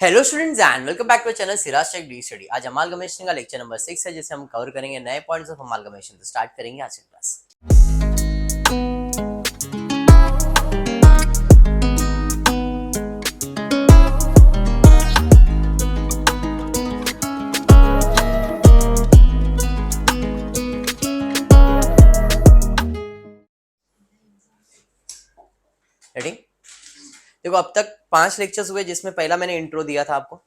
Hello students and welcome back to channel Siraj take the study. आज amalgamation का lecture number 6 है जिसे हम कवर करेंगे नए पॉइंट्स ऑफ अमालगमेशन। तो स्टार्ट करेंगे आज की क्लास। रेडी? देखो अब तक 5 लेक्चर्स हुए जिसमें पहला मैंने इंट्रो दिया था आपको।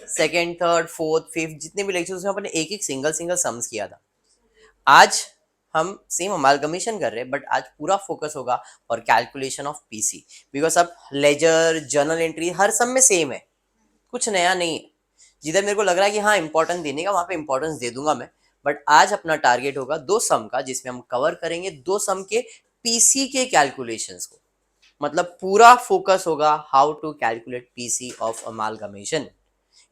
सेकेंड, थर्ड, फोर्थ, फिफ्थ जितने भी लेक्चर्स उसमें अपने एक एक सिंगल सम्स किया था। आज हम सेम अमालगमेशन कर रहे हैं बट आज पूरा फोकस होगा और कैलकुलेशन ऑफ पीसी, बिकॉज अब लेजर जर्नल एंट्री हर सम में सेम है, कुछ नया नहीं है। जिधर मेरे को लग रहा है कि हाँ इंपॉर्टेंस देने का वहां पे इंपॉर्टेंस दे दूंगा मैं, बट आज अपना टारगेट होगा 2 सम का जिसमें हम कवर करेंगे 2 सम के पीसी के कैलकुलेशंस को। मतलब पूरा फोकस होगा how to calculate PC of amalgamation.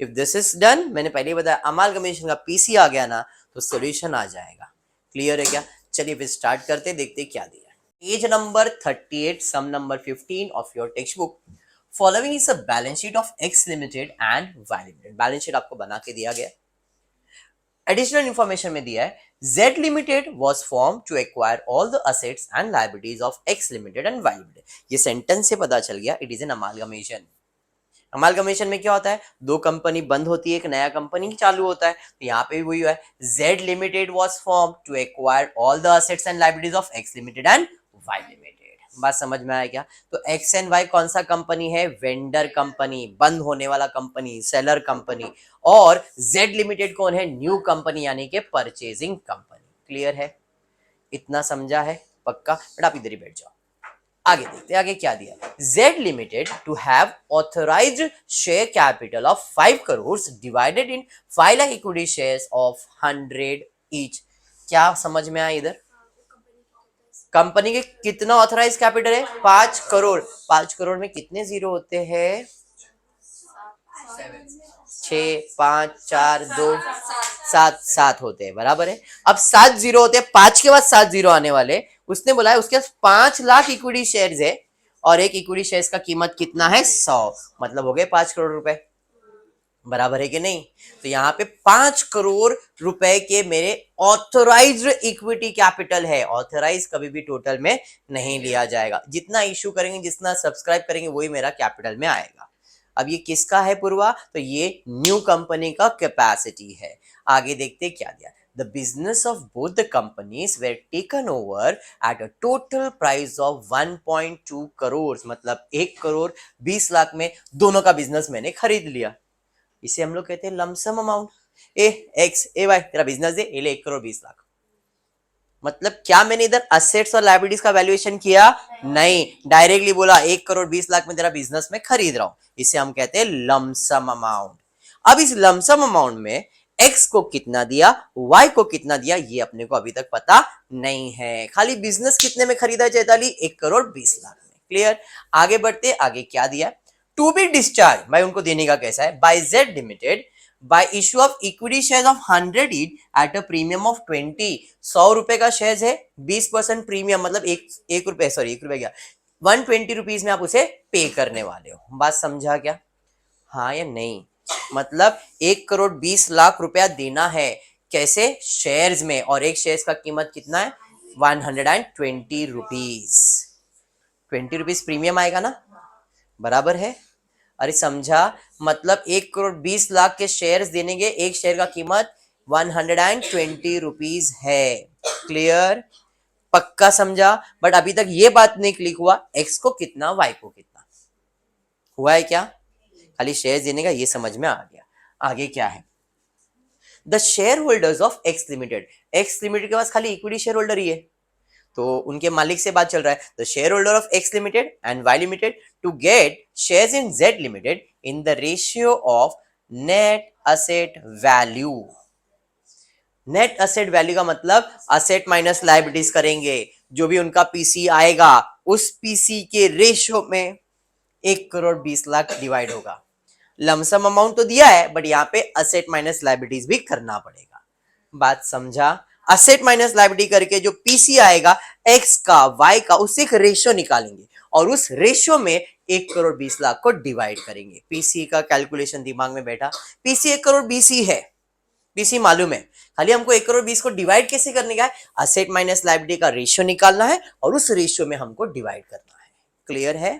If this is done, मैंने पहले बताया अमालगमेशन का पीसी आ गया ना तो सॉल्यूशन आ जाएगा। क्लियर है क्या? चलिए फिर स्टार्ट करते, देखते क्या दिया। Page number 38 sum number 15 of your text book. Following is a balance sheet of X limited and Y limited. Balance sheet आपको बना के दिया गया। एडिशनल इंफॉर्मेशन में दिया है Z Limited was formed to acquire all the assets and liabilities of X Limited and Y Limited। ये sentence से पता चल गया it is an amalgamation. Amalgamation में क्या होता है, 2 कंपनी बंद होती है, एक नया कंपनी चालू होता है। तो यहाँ पे भी वही है, Z Limited was formed to acquire all the assets and liabilities of X Limited and Y Limited। बात समझ में आया क्या? तो X एंड Y कौन सा कंपनी है? वेंडर कंपनी, बंद होने वाला कंपनी, सेलर कंपनी। और Z Limited कौन है? न्यू कंपनी यानी कि परचेजिंग कंपनी। क्लियर है? इतना समझा है पक्का? बट आप इधर ही बैठ जाओ, आगे देखते हैं आगे क्या दिया। Z Limited to have authorized share capital of 5 crores divided in 5 lakh equity shares of 100 each। क्या समझ में आया इधर? कंपनी के कितना ऑथराइज कैपिटल है? 5 करोड़। 5 करोड़ में कितने जीरो होते हैं? 6, 5, 4, 2, 7 होते हैं, बराबर है। अब 7 जीरो होते हैं, 5 के बाद 7 जीरो आने वाले। उसने बोला है उसके पास 5 लाख इक्विटी शेयर्स है और एक इक्विटी शेयर्स का कीमत कितना है? 100, मतलब हो गए 5 करोड़ रुपए। बराबर है कि नहीं? तो यहाँ पे 5 करोड़ रुपए के मेरे ऑथराइज्ड इक्विटी कैपिटल है। ऑथराइज कभी भी टोटल में नहीं लिया जाएगा, जितना इश्यू करेंगे जितना सब्सक्राइब करेंगे वही मेरा कैपिटल में आएगा। अब ये किसका है पूर्वा? तो ये न्यू कंपनी का कैपेसिटी है। आगे देखते क्या दिया। The business of both the companies were taken over at a total price of 1.2 crores। मतलब 1 करोड़ 20 लाख में दोनों का बिजनेस मैंने खरीद लिया। इसे हम लोग कहते हैं लमसम अमाउंट। ए एक्स ए वाई तेरा बिजनेस दे, ए ले 1 करोड़ 20 लाख। मतलब क्या मैंने इधर असेट्स और लायबिलिटीज का वैल्यूएशन किया? नहीं, डायरेक्टली बोला 1 करोड़ 20 लाख में तेरा बिजनेस में खरीद रहा हूं। इसे हम कहते हैं लमसम अमाउंट। अब इस लमसम अमाउंट में एक्स को कितना दिया, वाई को कितना दिया, ये अपने को अभी तक पता नहीं है। खाली बिजनेस कितने में खरीदा है चैताली? 1 करोड़ 20 लाख में। क्लियर? आगे बढ़ते, आगे क्या दिया? टू बी डिस्चार्ज, भाई उनको देने का कैसा है? By Z Limited by issue of equity shares of 100 each at a premium of 20। 100 रुपए का शेयर है, 20% प्रीमियम, मतलब एक रुपए, सॉरी 1 रुपए क्या, 120 रुपीज में आप उसे पे करने वाले हो। बात समझा क्या? हाँ या नहीं? मतलब 1 करोड़ 20 लाख रुपया देना है, कैसे? शेयर्स में, और एक शेयर्स का कीमत कितना है? 120 रुपीज। 20 रुपीज प्रीमियम आएगा ना, बराबर है? अरे समझा? मतलब 1 करोड़ 20 लाख के शेयर्स देने के, एक शेयर का कीमत 120 रुपीज है। क्लियर? पक्का समझा? बट अभी तक ये बात नहीं क्लिक हुआ एक्स को कितना, वाई को कितना। हुआ है क्या? खाली शेयर्स देने का ये समझ में आ गया। आगे क्या है? The share holders of X limited. X limited के पास खाली इक्विटी शेयर होल्डर ही है, तो उनके मालिक से बात चल रहा है। The share holder of X limited and Y limited to get shares in Z limited in the ratio of net asset value. Net asset value का मतलब असेट माइनस लायबिलिटीज करेंगे, जो भी उनका पीसी आएगा उस पीसी के रेशियो में 1 करोड़ 20 लाख डिवाइड होगा। लमसम अमाउंट तो दिया है बट यहाँ पे असेट माइनस लायबिलिटीज भी करना पड़ेगा। बात समझा? असेट माइनस लायबिलिटी करके जो पीसी आएगा एक्स का वाई का, उससे एक रेशियो निकालेंगे और उस रेशियो में 1,20,00,000 को डिवाइड करेंगे। पीसी का कैलकुलेशन दिमाग में बैठा, पीसी 1,20,00,000 है, पीसी मालूम है, खाली हमको 1,20,00,000 को डिवाइड कैसे करने का है, असेट माइनस लायबिलिटी का रेशियो निकालना है और उस रेशियो में हमको डिवाइड करना है। क्लियर है,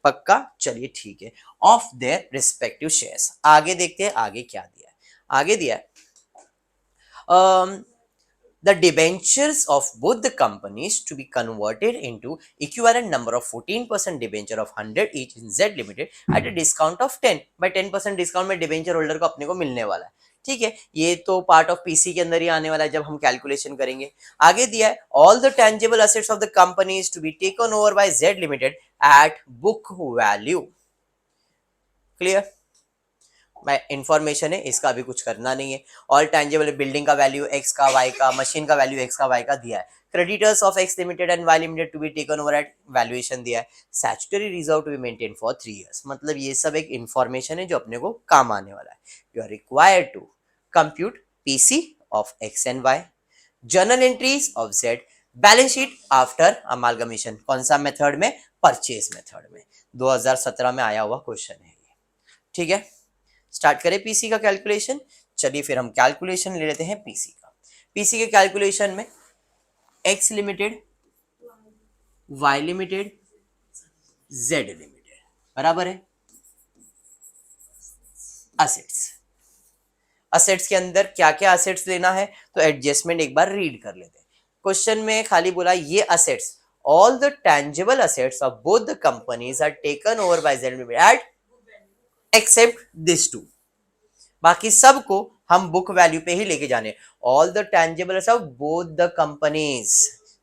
पक्का? चलिए ठीक है, ऑफ देयर रिस्पेक्टिव शेयर्स। आगे देखते हैं आगे क्या दिया है। आगे दिया है the debentures of both the companies to be converted into equivalent number of 14% debenture of 100 each in Z Limited at a discount of 10 by 10% discount में डिबेंचर होल्डर को अपने को मिलने वाला है। ठीक है, ये तो पार्ट ऑफ पीसी के अंदर ही आने वाला है जब हम कैलकुलेशन करेंगे। आगे दिया है all the tangible assets of the companies to be taken over by Z लिमिटेड at book value. Clear, information है, इसका अभी कुछ करना नहीं है। ऑल टेंजिबल बिल्डिंग का वैल्यू एक्स का वाई का, मशीन का वैल्यू एक्स का वाई का दिया है। Creditors of X limited and Y limited to be taken over at valuation दिया है। Statutory reserve to be maintain for 3 years. मतलब ये सब एक इंफॉर्मेशन है जो अपने को काम आने वाला है। You are required to compute PC of X and Y, journal entries of Z, balance sheet after amalgamation. कौन सा मेथड में? परचेज मेथड में। 2017 में आया हुआ क्वेश्चन है ये। ठीक है, स्टार्ट करें पीसी का कैलकुलेशन। चलिए फिर हम कैलकुलेशन ले लेते हैं पीसी का। पीसी के कैलकुलेशन में X limited, Y limited, Z limited बराबर है असेट्स। असेट्स के अंदर क्या क्या असेट्स लेना है तो एडजस्टमेंट एक बार रीड कर लेते हैं। क्वेश्चन में खाली बोला ये assets, all the tangible assets of both the companies are taken over by Z limited at except this two. बाकी सबको हम बुक वैल्यू पे ही लेके जाने। All the tangibles of both the companies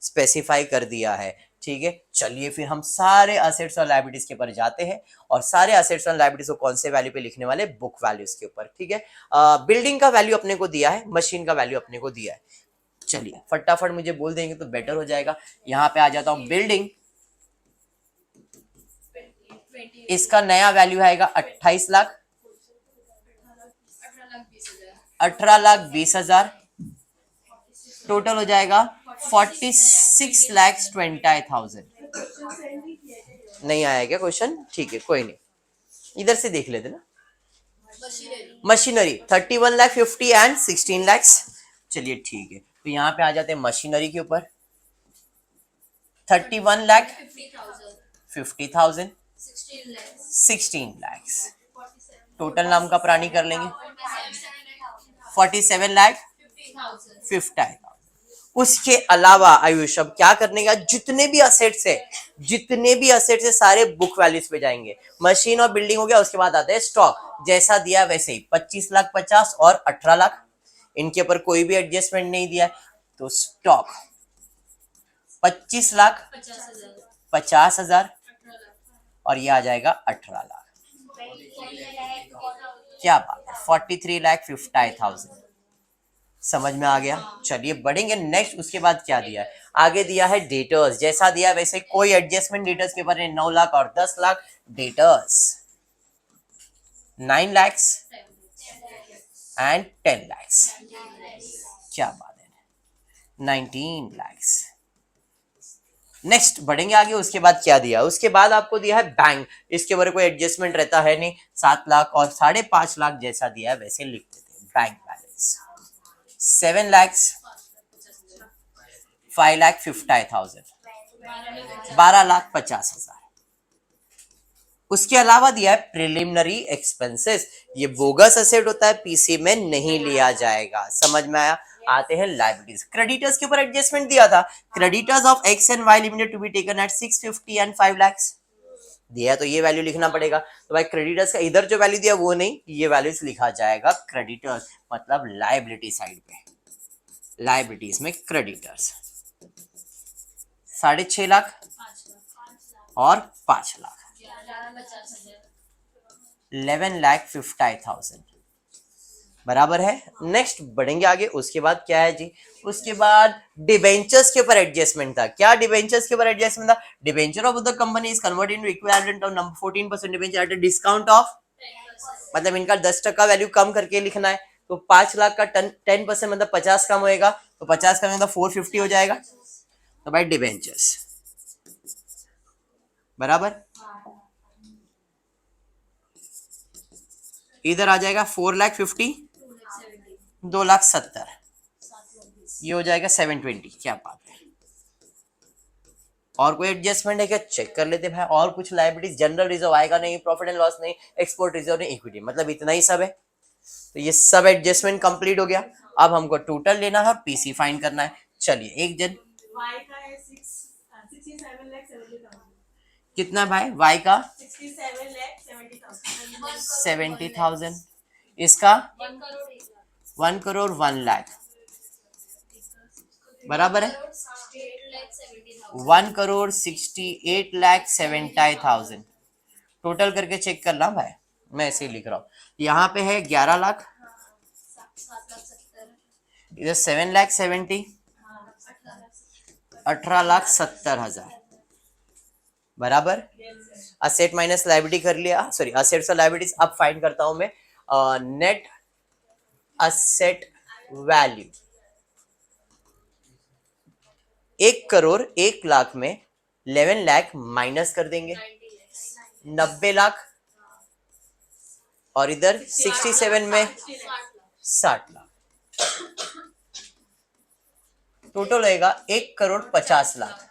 specify कर दिया है। ठीक है, चलिए फिर हम सारे असेट्स और लायबिलिटीज के ऊपर जाते हैं और सारे असेट्स और लायबिलिटीज को कौन से वैल्यू पे लिखने वाले? बुक वैल्यूज के ऊपर। ठीक है, बिल्डिंग का वैल्यू अपने को दिया है, मशीन का वैल्यू अपने को दिया है। चलिए फटाफट मुझे बोल देंगे तो बेटर हो जाएगा। यहाँ पे आ जाता हूं, बिल्डिंग, इसका नया वैल्यू आएगा 28 लाख, 18,20,000, टोटल हो जाएगा 46,20,000। नहीं आया क्या क्वेश्चन? ठीक है कोई नहीं, इधर से देख लेते ना। Machinery 31,50,000 and 16 lakh. चलिए ठीक है, तो यहाँ पे आ जाते हैं मशीनरी के ऊपर। 31,50,000, 16 लाख, टोटल नाम का प्राणी कर लेंगे 47,50,000। उसके अलावा आयुष अब क्या करने का, जितने भी असेट्स है सारे बुक वैल्यूज पे जाएंगे। मशीन और बिल्डिंग हो गया, उसके बाद आता है स्टॉक, जैसा दिया वैसे ही 25,50,000 और 18 लाख, इनके ऊपर कोई भी एडजस्टमेंट नहीं दिया है। तो स्टॉक 25,50,000 और ये आ जाएगा 18 लाख। क्या बात है, 43,50,000। समझ में आ गया। चलिए बढ़ेंगे नेक्स्ट। उसके बाद क्या दिया है? आगे दिया है डेटर्स, जैसा दिया वैसे कोई एडजस्टमेंट डेटर्स के ऊपर 9 लाख और 10 लाख। Debtors 9 lakh and 10 lakh. क्या बात है, 19 लाख। नेक्स्ट बढ़ेंगे आगे। उसके बाद क्या दिया? उसके बाद आपको दिया है बैंक, इसके ऊपर कोई एडजस्टमेंट रहता है नहीं, 7 लाख और 5.5 लाख जैसा दिया है वैसे लिख देते हैं। Bank balance 7 lakh, 5,50,000, 12,50,000। उसके अलावा दिया है प्रिलिमिनरी एक्सपेंसेस, ये बोगस असेट होता है, पीसी में नहीं लिया जाएगा। समझ में आया? आते हैं लायबिलिटीज। क्रेडिटर्स के ऊपर एडजस्टमेंट दिया था, creditors of X and Y limited to be taken at 650 and 5 lakh दिया, तो ये वैल्यू लिखना पड़ेगा। तो भाई क्रेडिटर्स का इधर जो वैल्यू दिया वो नहीं, ये वैल्यूज लिखा जाएगा क्रेडिटर्स, मतलब लायबिलिटी साइड पे। लायबिलिटीज में क्रेडिटर्स 6.5 लाख और 5 लाख, 11,50,000 बराबर है। नेक्स्ट बढ़ेंगे आगे। उसके बाद क्या है जी? उसके बाद डिबेंचर्स के ऊपर एडजस्टमेंट था। क्या डिबेंचर्स के ऊपर एडजस्टमेंट था? Debenture of the company is converted into equivalent of number 14% debenture at a discount of, मतलब इनका 10% वैल्यू कम करके लिखना है। तो 5 लाख का 10% मतलब 50 कम होएगा, तो 50 कम मतलब 450 हो जाएगा। तो भाई डिबेंचर्स बराबर इधर आ जाएगा 4,50,000, 2,70,000, ये हो जाएगा 720। क्या बात है। और कोई एडजस्टमेंट है क्या, चेक कर लेते भाई। और कुछ लायबिलिटीज, जनरल रिजर्व आएगा नहीं, प्रॉफिट एंड लॉस नहीं, एक्सपोर्ट रिजर्व नहीं, इक्विटी, मतलब इतना ही सब है। तो ये सब एडजस्टमेंट कंप्लीट हो गया। अब हमको टोटल लेना है और पीसी फाइंड करना है। चलिए एक जन y का है 67,70,000, कितना भाई, y का 67,70,000, 70,000, इसका 1,01,00,000 बराबर है 1,68,70,000। टोटल करके चेक करना भाई, मैं ऐसे ही लिख रहा हूँ। यहाँ पे है 11 लाख, इधर 7,70,000, 18,70,000 बराबर। असेट माइनस लाइबिलिटी कर लिया, सॉरी असेट्स और लाइबिलिटीज। अब फाइंड करता हूं मैं नेट असेट वैल्यू। 1,01,00,000 में 11 लाख माइनस कर देंगे, 90 लाख, और इधर 67 में 60 लाख। टोटल होएगा 1,50,00,000।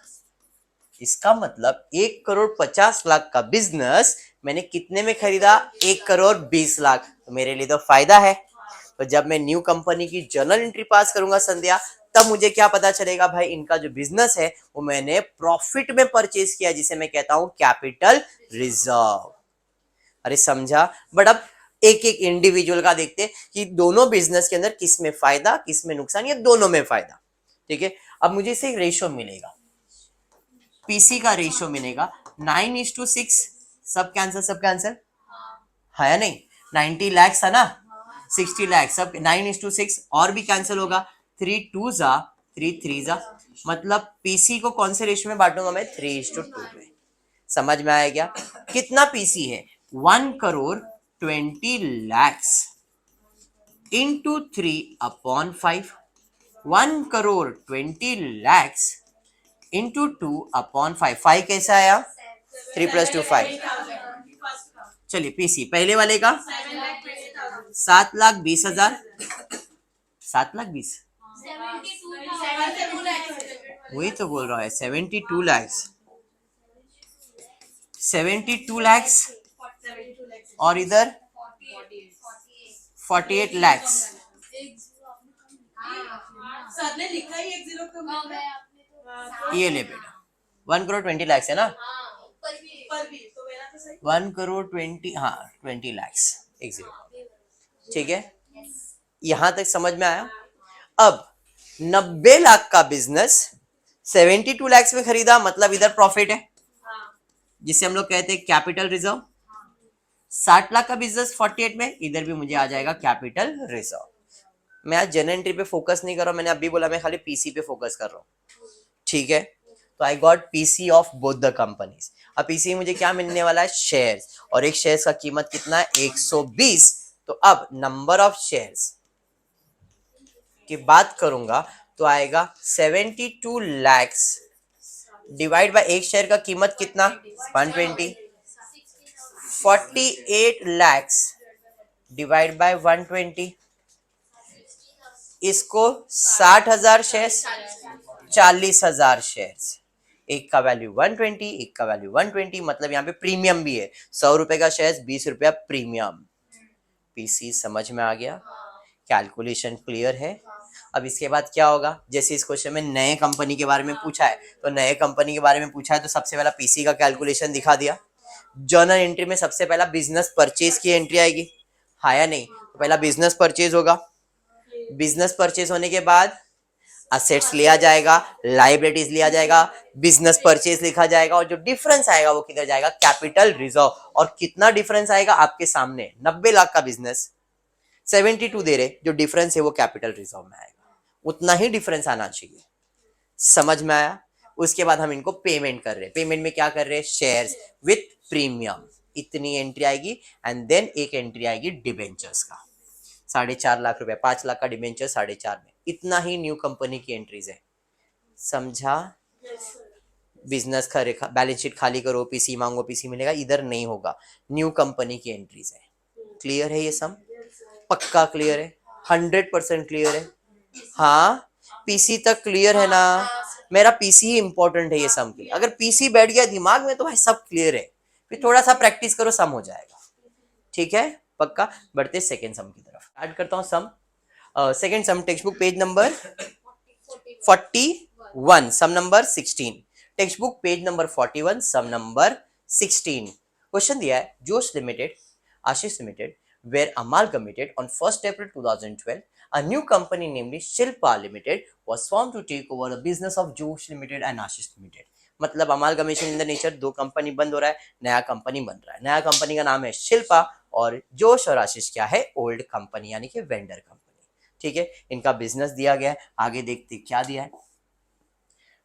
इसका मतलब 1,50,00,000 का बिजनेस मैंने कितने में खरीदा, 1,20,00,000। तो मेरे लिए तो फायदा है। तो जब मैं न्यू कंपनी की जर्नल एंट्री पास करूंगा संध्या, तब मुझे क्या पता चलेगा भाई, इनका जो बिजनेस है वो मैंने प्रॉफिट में परचेज किया, जिसे मैं कहता हूं कैपिटल रिजर्व। अरे समझा। बट अब एक एक इंडिविजुअल का देखते कि दोनों बिजनेस के अंदर किस में फायदा किस में नुकसान, या दोनों में फायदा। ठीक है, अब मुझे इसे रेशो मिलेगा, पीसी का रेशियो मिलेगा 9:6। सब कैंसर, सब कैंसर है या नहीं, 90 लाख था ना, 60 लाख, सब 9:6। और भी कैंसिल होगा, 3 2 जा 3 3 जा, मतलब पीसी को कौन से रेशियो में बांटूंगा मैं, 3:2 में। समझ में आया क्या। कितना पीसी है, 1,20,00,000 इंटू 3/5, 1,20,00,000 इंटू 2/5। 5 कैसा आया, 3 + 2 5। चलिए पीसी पहले वाले का 7,20,000, 7,20,000, वही तो बोल रहा है 72 लाख, 72 लाख, और इधर 48 लाख। ये ले बेटा, 1,20,00,000 है ना, 1,20,00,000, हाँ 20 लाख, एक जीरो। ठीक है, यहां तक समझ में आया। अब 90 लाख का बिजनेस 72 लाख में खरीदा, मतलब इधर प्रॉफिट है, जिसे हम लोग कहते हैं कैपिटल रिजर्व। 60 लाख का बिजनेस 48 में, इधर भी मुझे आ जाएगा कैपिटल रिजर्व। मैं आज जनरल एंट्री पे फोकस नहीं कर रहा हूं, मैंने अभी बोला मैं खाली पीसी पे फोकस कर रहा हूं। ठीक है, तो I got PC of both the companies. अब पीसी मुझे क्या मिलने वाला है, शेयर्स, और एक शेयर्स का कीमत कितना है, 120। तो अब नंबर ऑफ शेयर्स की बात करूंगा तो आएगा 72 लाख डिवाइड बाय एक शेयर का कीमत कितना, 120। 48 लाख डिवाइड बाय 120, इसको 60,000 शेयर, 40,000 शेयर। एक का वैल्यू 120, एक का वैल्यू 120, मतलब यहाँ पे प्रीमियम भी है, 100 रुपए का शेयर, 20 रुपया प्रीमियम। पीसी समझ में आ गया, कैलकुलेशन क्लियर है। अब इसके बाद क्या होगा, जैसे इस क्वेश्चन में नए कंपनी के बारे में पूछा है, तो नए कंपनी के बारे में पूछा है तो सबसे पहला पीसी का कैलकुलेशन दिखा दिया। जर्नल एंट्री में सबसे पहला बिजनेस परचेज की एंट्री आएगी, हाँ या नहीं, तो पहला बिजनेस परचेज होगा। बिजनेस परचेज होने के बाद असेट्स लिया जाएगा, लाइबिलिटीज लिया जाएगा, बिजनेस परचेज लिखा जाएगा, और जो डिफरेंस आएगा वो किधर जाएगा, कैपिटल रिजर्व। और कितना डिफरेंस आएगा आपके सामने, 90 लाख का बिजनेस 72 दे रहे, जो डिफरेंस है वो कैपिटल रिजर्व में आएगा, उतना ही डिफरेंस आना चाहिए। समझ में आया। उसके बाद हम इनको पेमेंट कर रहे हैं, पेमेंट में क्या कर रहे हैं, शेयर्स विथ प्रीमियम, इतनी एंट्री आएगी। एंड देन एक एंट्री आएगी डिबेंचर्स का, 4.5 लाख रुपए, 5 लाख का डिबेंचर 4.5 में, इतना ही न्यू कंपनी की एंट्रीज है। समझा। बिजनेस का रेखा बैलेंस शीट खाली करो, पीसी मांगो, पीसी मिलेगा, इधर नहीं होगा, न्यू कंपनी की एंट्रीज है। क्लियर है ये सम? पक्का क्लियर है? 100% क्लियर है? हाँ, पीसी तक क्लियर है ना? मेरा पीसी ही इंपॉर्टेंट है ये सम के लिए। अगर पीसी बैठ गया दिमाग में तो भाई सब क्लियर है। फिर थोड़ा सा प्रैक्टिस करो, सम हो जाएगा। ठीक है, पक्का। बढ़ते सेकंड सम की तरफ। स्टार्ट करता हूँ sum. Second sum, textbook page number 41, sum number 16। Textbook page number 41, sum number 16। Question दिया है, Josh limited, Ashish limited were amalgamated on 1st April 2012. A new company, namely Shilpa Limited, was formed to take over the business of Josh Limited and Ashish Limited. मतलब amalgamation in the nature, दो company बंद हो रहा है, नया company बन रहा है। नया कंपनी का नाम है शिल्पा और जोश और आशीष क्या है? ओल्ड कंपनी, यानी कि वेंडर कंपनी। ठीक है, इनका बिजनेस दिया गया है, आगे देखते क्या दिया है।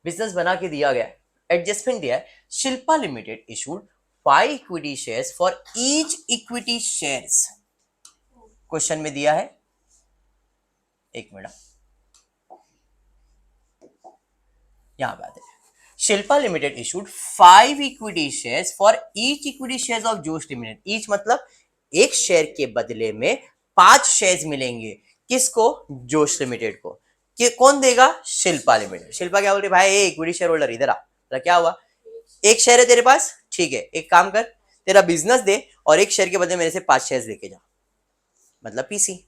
बिजनेस बना के दिया गया है, एडजस्टमेंट दिया है। Shilpa limited issued 5 equity shares for each equity shares. Question में दिया है, एक मिनट, यहां बात है। Shilpa limited issued 5 equity shares for each equity shares of Josh limited. Each मतलब एक शेयर के बदले में 5 शेयर्स मिलेंगे। किसको? जोश लिमिटेड को। कि कौन देगा? शिल्पा लिमिटेड। शिल्पा क्या बोल रही, भाई इक्विटी शेयर होल्डर इधर आ। तो क्या हुआ, एक शेयर है तेरे पास, ठीक है, एक काम कर, तेरा बिजनेस दे और एक शेयर के बदले मेरे से 5 शेयर लेके जा, मतलब पीसी।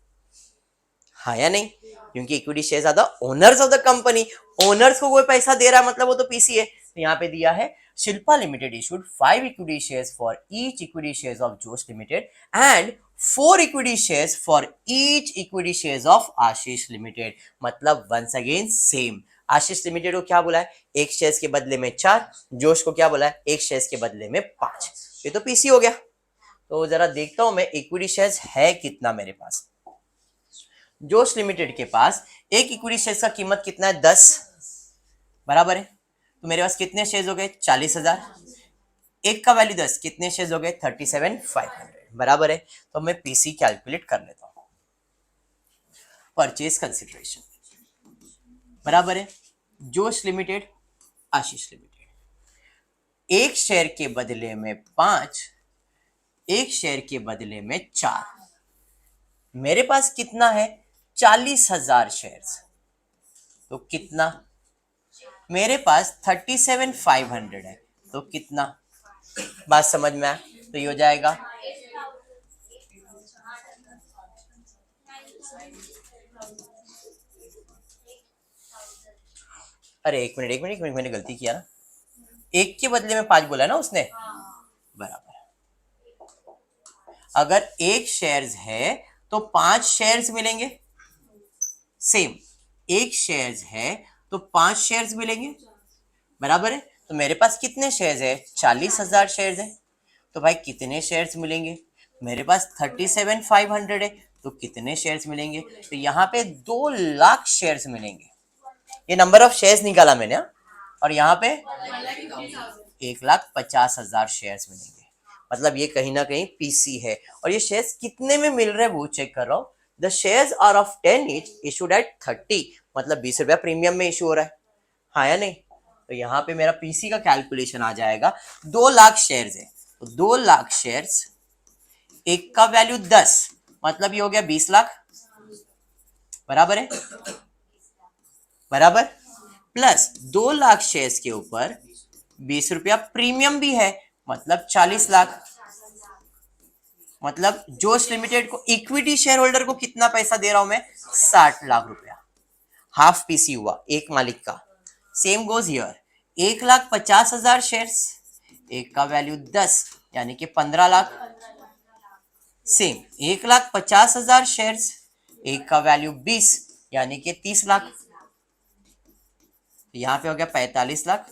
हाँ या नहीं? क्योंकि equity shares are the owners of the company. Owners को कोई पैसा दे रहा है मतलब वो तो पीसी है। तो यहाँ पे दिया है, Shilpa limited issued 5 equity shares for each equity shares of Josh limited and 4 equity shares for each equity shares of Ashish limited. मतलब once again same. Ashish limited को क्या बोला है? एक शेयर्स के बदले में 4। जोश को क्या बोला है? एक शेयर्स के बदले में 5। ये तो पीसी हो गया। तो जरा देखता हूं मैं इक्विटी शेयर्स है कितना मेरे पास। जोश लिमिटेड के पास एक इक्विटी शेयर का कीमत कितना है? 10, बराबर है। तो मेरे पास कितने शेयर हो गए? 40,000। एक का वैल्यू 10, कितने शेयर हो गए? 37,500, बराबर है। तो मैं पीसी कैलकुलेट कर लेता हूं। परचेज कंसिडरेशन बराबर है जोश लिमिटेड, आशीष लिमिटेड। एक शेयर के बदले में 5, एक शेयर के बदले में 4। मेरे पास कितना है? 40,000 शेयर्स। तो कितना? मेरे पास 37,500 है। तो कितना? बात समझ में आया? तो ये हो जाएगा, अरे एक मिनट, मैंने गलती किया ना। एक के बदले में 5 बोला ना उसने, बराबर। अगर एक शेयर्स है तो 5 शेयर्स मिलेंगे। सेम, एक शेयर्स है तो 5 शेयर्स मिलेंगे, बराबर है। तो मेरे पास कितने शेयर्स है? 40,000 शेयर्स है। तो भाई कितने शेयर्स मिलेंगे? मेरे पास 37,500 है। तो कितने शेयर्स मिलेंगे? तो यहाँ पे 2 लाख शेयर्स मिलेंगे। ये नंबर ऑफ शेयर्स निकाला मैंने। और यहाँ पे 1,50,000 शेयर्स मिलेंगे। मतलब ये कहीं ना कहीं पीसी है। और ये शेयर्स कितने में मिल रहे हैं वो चेक कर रहा हूँ। The shares are of 10 each issued at 30, मतलब 20 रुपया प्रीमियम में इशू हो रहा है। हाँ या नहीं? तो यहाँ पे मेरा पीसी का कैलकुलेशन आ जाएगा। 2 लाख शेयर्स है तो 2 लाख शेयर्स, एक का वैल्यू 10, मतलब ये हो गया 20 लाख, बराबर है, बराबर। प्लस 2 लाख शेयर्स के ऊपर 20 रुपया प्रीमियम भी है, मतलब 40 लाख। मतलब जोश लिमिटेड को, इक्विटी शेयर होल्डर को कितना पैसा दे रहा हूं मैं? 60 लाख रुपया। हाफ पीसी हुआ एक मालिक का। सेम गोज हियर, 1,50,000 शेयर्स, एक का वैल्यू 10 यानी कि 15 लाख। सेम 1,50,000 शेयर्स, एक का वैल्यू 20 यानी कि 30 लाख। यहां पे हो गया 45 लाख।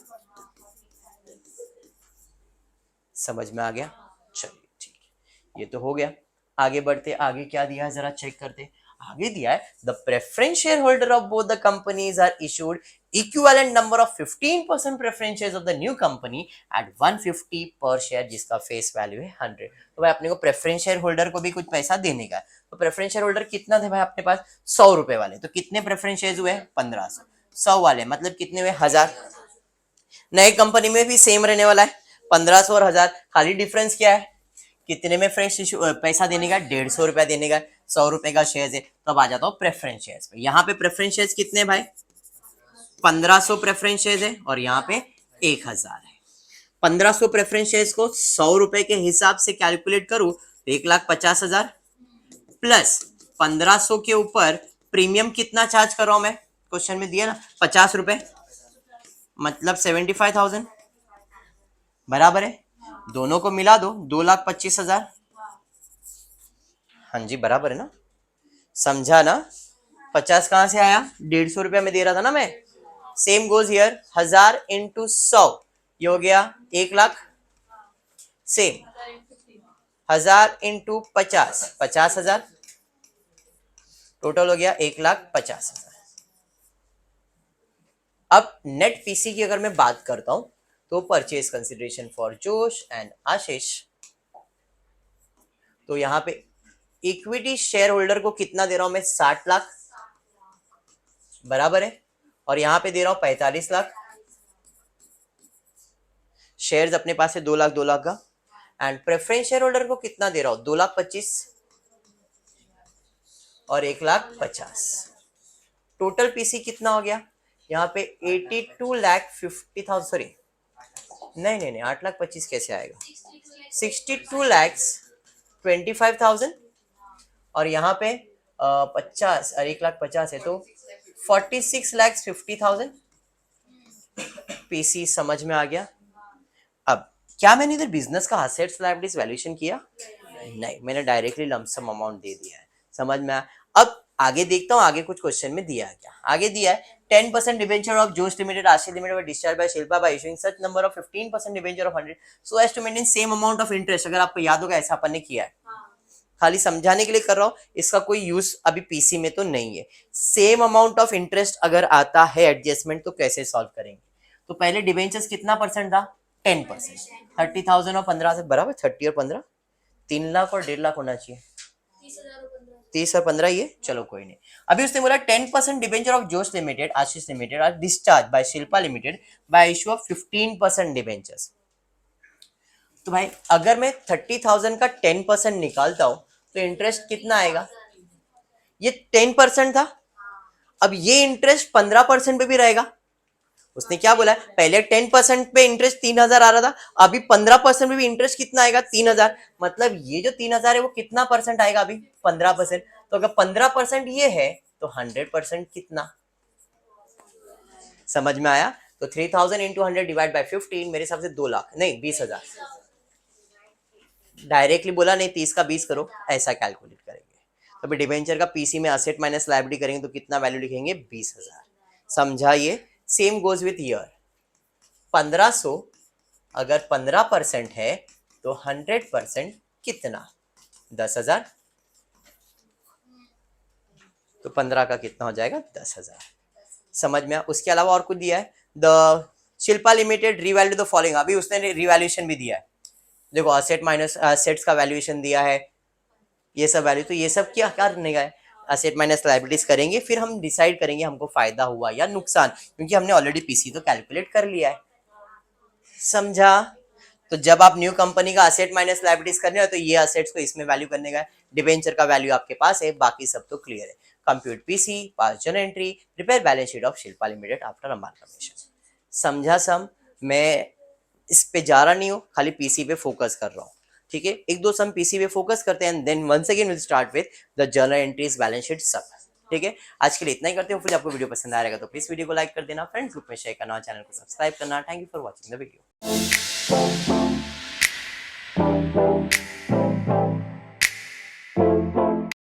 समझ में आ गया? चलिए ठीक है, ये तो हो गया। आगे बढ़ते, आगे क्या दिया है जरा चेक करते। आगे दिया है, the preference share holder of both the companies are issued equivalent number of 15% preference shares of the new company at 150 per share, जिसका फेस वैल्यू है 100। तो भाई अपने को प्रेफरेंस शेयर होल्डर को भी कुछ पैसा देने का है। तो प्रेफरेंस शेयर होल्डर कितना थे भाई अपने पास? 100 रुपए वाले। तो कितने प्रेफरेंस शेयर हुए? 1500। 100 वाले मतलब कितने हुए? 1000। नए कंपनी में भी सेम रहने वाला है, 1500 और 1000। खाली डिफरेंस क्या है कितने में फ्रेश पैसा देने का, 150 रुपया देने का, 100 रुपए का शेयर है। तो अब आ जाता हूँ प्रेफरेंस शेयर्स पे। यहाँ पे प्रेफरेंस शेयर्स कितने भाई, 1500 प्रेफरेंस शेयर्स है और यहाँ पे 1000 है। 1500 प्रेफरेंस शेयर्स को 100 रुपए के हिसाब से कैलकुलेट करूं तो 1,50,000 प्लस 1500 के ऊपर प्रीमियम कितना चार्ज कर रहा हूं मैं, क्वेश्चन में दिया ना 50 रुपए, मतलब 75,000 बराबर है। दोनों को मिला दो 2,25,000। हाँ जी बराबर है ना, समझा ना। 50 कहां से आया, 150 रुपया में दे रहा था ना मैं। सेम गोज हियर, 1000 इंटू 100 ये हो गया 1,00,000। सेम 1000 इंटू 50, 50,000 टोटल हो गया 1,50,000। अब नेट पीसी की अगर मैं बात करता हूं तो परचेज कंसिडरेशन फॉर जोश एंड आशीष, तो यहां पे इक्विटी शेयर होल्डर को कितना दे रहा हूं मैं, 60 लाख बराबर है। और यहां पे दे रहा हूं 45 लाख। शेयर्स अपने पास है 2 लाख 2 लाख का। एंड प्रेफरेंस शेयर होल्डर को कितना दे रहा हूं, 2,25,000 और 1,50,000। टोटल पीसी कितना हो गया यहाँ पे, 82,50,000, सॉरी नहीं 8,25,000 कैसे आएगा, 62,25,000 और यहाँ पे 50 और 1,50,000 है तो 46,50,000 पीसी। समझ में आ गया। अब क्या मैंने इधर बिजनेस का असेट्स लायबिलिटीज वैल्यूएशन किया, नहीं, मैंने डायरेक्टली लमसम अमाउंट दे दिया है। समझ में आया। अब आगे देखता हूँ आगे कुछ क्वेश्चन में दिया है क्या। आगे दिया है 10% debenture of Josh limited Ashish limited were discharge by Shilpa by issuing such number of 15% debenture of 100 so as to maintain same amount of interest. अगर आपको याद होगा ऐसा अपन ने किया है, खाली समझाने के लिए कर रहा हूँ, इसका कोई यूज अभी पीसी में तो नहीं है। सेम अमाउंट ऑफ इंटरेस्ट अगर आता है एडजस्टमेंट तो कैसे सॉल्व करेंगे। तो पहले डिबेंचर्स कितना परसेंट था, 10%, 30,000 और 15 से बराबर, 30 और 15 3 लाख और 1.5 लाख होना चाहिए, 30 और 15 ये, चलो कोई नहीं। अभी उसने बोला 10% debenture of Josh limited Ashish limited are discharge by Shilpa limited by issue of 15% debentures. तो भाई अगर मैं 30,000 का 10% निकालता हूं तो इंटरेस्ट कितना आएगा, ये 10% था, अब ये इंटरेस्ट 15% पे भी रहेगा। उसने क्या बोला, पहले 10% पे इंटरेस्ट 3,000 आ रहा था, अभी 15% पे भी इंटरेस्ट कितना आएगा, 3,000। मतलब ये जो 3,000 है वो कितना परसेंट आएगा, अभी 15%। तो अगर 15% ये है तो 100% कितना, समझ में आया। तो 3,000 इंटू 100 डिवाइड बाय 15 मेरे हिसाब से 2 लाख नहीं 20,000। डायरेक्टली बोला नहीं, 30 का 20 करो, ऐसा कैलकुलेट करेंगे। तो अभी डिबेंचर का पीसी में असेट माइनस लायबिलिटी करेंगे तो कितना वैल्यू लिखेंगे, 20,000। समझा ये। सेम गोज विथ ईयर, 1500 अगर 15% है तो 100% कितना, 10,000। तो 15 का कितना हो जाएगा, 10,000। समझ में। उसके अलावा और कुछ दिया है, the Shilpa limited revalue the following, अभी उसने रिवैल्यूएशन भी दिया है। देखो असेट माइनस असेट्स का वैल्यूएशन दिया है, ये सब वैल्यू, तो ये सब क्या करने का है, असेट माइनस लायबिलिटीज करेंगे, फिर हम डिसाइड करेंगे हमको फायदा हुआ या नुकसान, क्योंकि हमने ऑलरेडी पीसी तो कैलकुलेट कर लिया है। समझा। तो जब आप न्यू कंपनी का असेट माइनस लायबिलिटीज करने हो तो ये असेट्स को इसमें वैल्यू करने का है, डिबेंचर का वैल्यू आपके पास है, बाकी सब तो क्लियर है। Compute PC, pass journal entry, prepare balance sheet of Shilpa limited after amalgamation. समझा सम। मैं इस पे जा रहा नहीं हूँ, खाली पीसी पे फोकस कर रहा हूँ। ठीक है, एक दो सम पीसी पे फोकस करते हैं, then once again will start with the journal entries, balance sheet सब। ठीक है, आज के लिए इतना ही करते हो। फिर आपको वीडियो पसंद आएगा तो प्लीज वीडियो को लाइक कर देना, फ्रेंड्स ग्रुप में शेयर करना, चैनल को सब्सक्राइब करना। Thank you for watching the video.